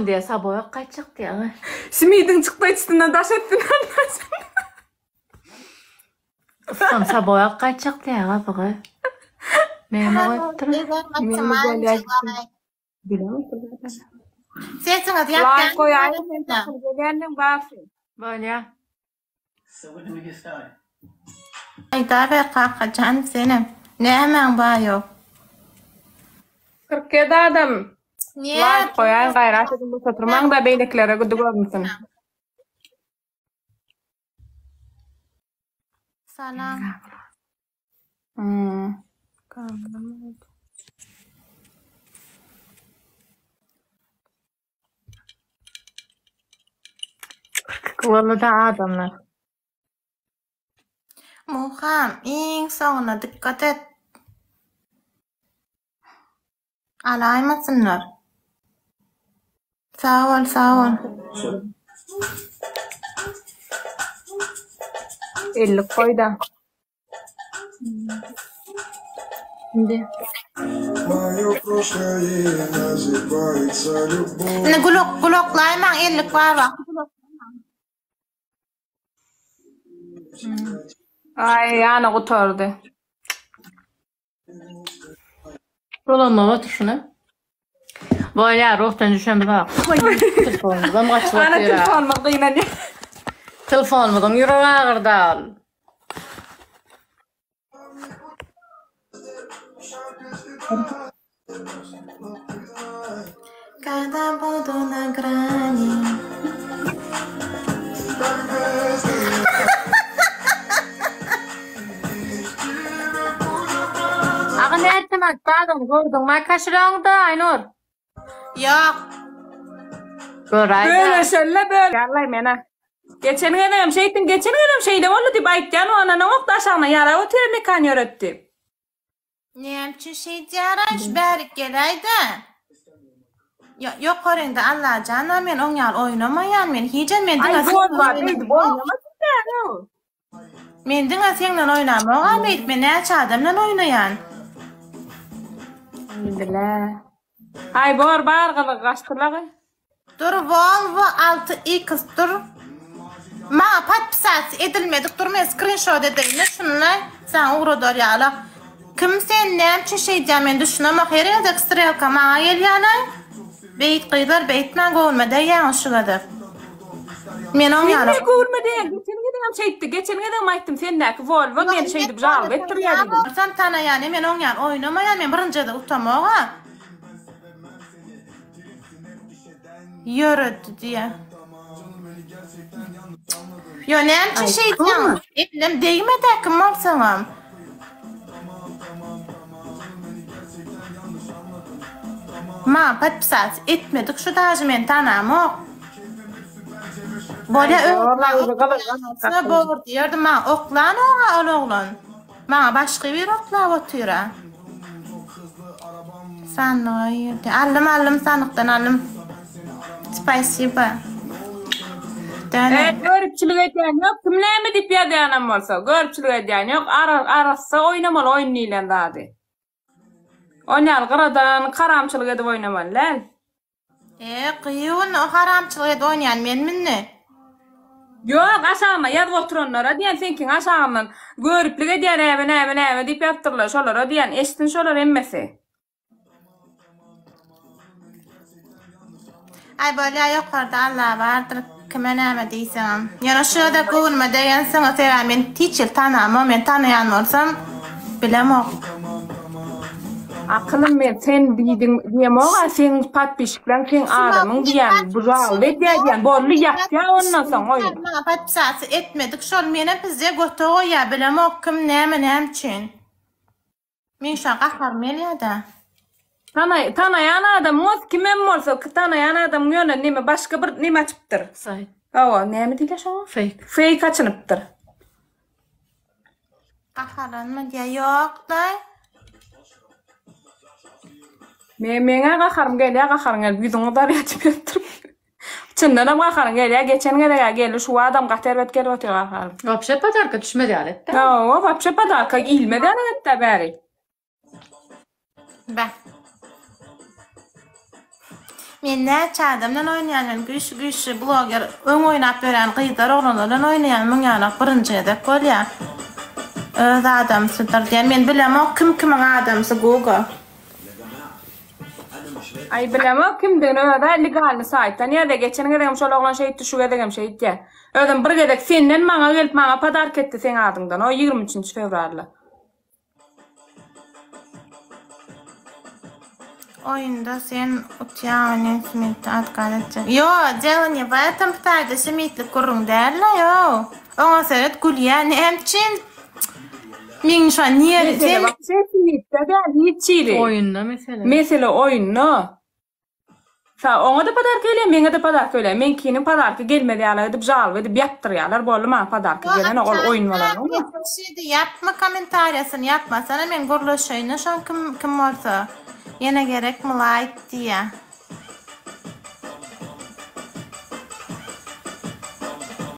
Ufam diye saboya kaçık diye. Simidin çıktı içinden taş ettin. Ufam saboya kaçık diye kapığı. Neyme koyup durun? Sesiniz Like yapken. koyayım. Ben takıl gelendim baksın. Böyle. Ay daha ver kalka canım senin. Ne hemen bağ yok. 47 adam. Niye? Like koyayım gayret edin bu satırman da beyleklere güdü görmüşsün. Salam. Kıvalı da adamlar. Muham, en sonuna dikkat et. Alaymasınlar. Sağ ol, sağ ol. 50 koy da. Şimdi. Ne gloklayman ellik var bak. Ay yana kutardı. Dolanma tuşuna. Böyle ruhtan düşen bir bak. Telefonumdan kaçıp Ana atıyor. telefonuma kıyınca. Telefonumdan yürü ağırda. Cada budu nagranie. Ağa ne ettim atpadın gördün mü kaşırağında Aynur? Yok. Gör ayda. Böyle şöyle böyle. Gallay mena. Geçen adam şeyde oldu diye bayıtcan o anana okta aşağına yara oturuyor mekan yarattı. Ne için şey diyaraş berik gelaydı. Yok oranda Allah canım men on yal oynamayan men hicen men Ay dinga bu var neydi bu oynamasın da. men dinga senle oynamayan men men ne adamla oynayan. Bile. Ay bor bargılı kaçtılar. Dur Volvo 6X dur. Ma pat psat edilmedik durma screenshot edelim şunlar. Sen uğradır ya kim sen ne için şey diyeceğim düşünüyorum. Her yerde ekstra kama gel yana. Beyt kıyılar beytmen olmadı ya şu kadar. Men on yana. Ne görmedi? Geçen adam aytdım sen de Volvo men şeydi bral ettiriydi. Sen tane yani men on yana oynamayan men birinci de utamağa. Yürüdü diye. Yo ne için şey diyeceğim. Elim değmedi kim olsam. Ma pat psat etmedik şu dajmen tanamı. Böyle öyle bor diyordum ma oklan oğlan. Ma başka bir okla otura. Sen ne alım sanıktan alım. Spasiba. Görüpçülük eden yok. Kimleme dip ya dayanam olsa. Görüpçülük eden yok. Arası oynamalı oynayla dadı. Oynayal qaradan karamçılık edip oynamalı lan. Kıyın o haramçılık edip oynayan men minni. Yok aşağıma yad oturanlara diyen senkin aşağıman görüplük eden eve dip yaptırlar şolara diyen eştin şolar emmesi. Ay böyle yukarıda Allah vardır. Kime neme diysem. Yani şurada kuvulma diyen sana seven men teacher tanımam men tanıyan olsam bilemem. Akılım ben sen diyem oğa sen pat pişiklen sen adamın diyen bural ve diyen borlu yap ya ondan sonra oyun. Pat psat etmedik şol mene bizde goto ya bilemem kim neme için. Men şu qahar mel da. Tanayan adam olsa kimem olsa tanayan adam yönü neme başka bir neme açıptır. Say. Ava neme diyle şu? Fake. Fake açınıptır. Qaharanma diye yok da. Mene qaharım gel yüzüne dar açıp yaptırım. Çındanam qaharım gel geçen gel şu adam qaterbet gel otur qaharım. Вообще подарка düşmedi alette. O вообще подарка ilmeden hatta bari. Bak. Men näçe adamdan oýnaýan güýçli bloger öň oýnap beren gyzdar oglanlardan oýnaýan müňýanak birinji edep bolýar. Öz adamsydyr diýen men bilemok kim adamsy Google. Ay bilema kimden öde legal saytdan ya da geçen gedem şol oglan şeýitdi şu gedem şeýitdi. Ödüm bir gedek senden maňa gelip maňa padark etdi sen adyňdan o 23 fevrarly. Oyunda sen Utjani Smith atkalatacak. Yo, Jelani baytam ptayda Smith'lik kurrun derler yo. Ona seret Gulyan emçin. Min şu an niye sen Smith'de de hiççili. Oyunda mesela. Mesela oyunno. Sa ona da padark öyle, menge de padark öyle. Menkinin padarkı gelmedi ýalar edip jal edip ýapdyrýarlar. Bolma padarkı gelen ol oyun bolar. Şeydi yapma komentaryasyny yapmasana men gurlaşyny şon kim bolsa. Yine gerek mi like diye.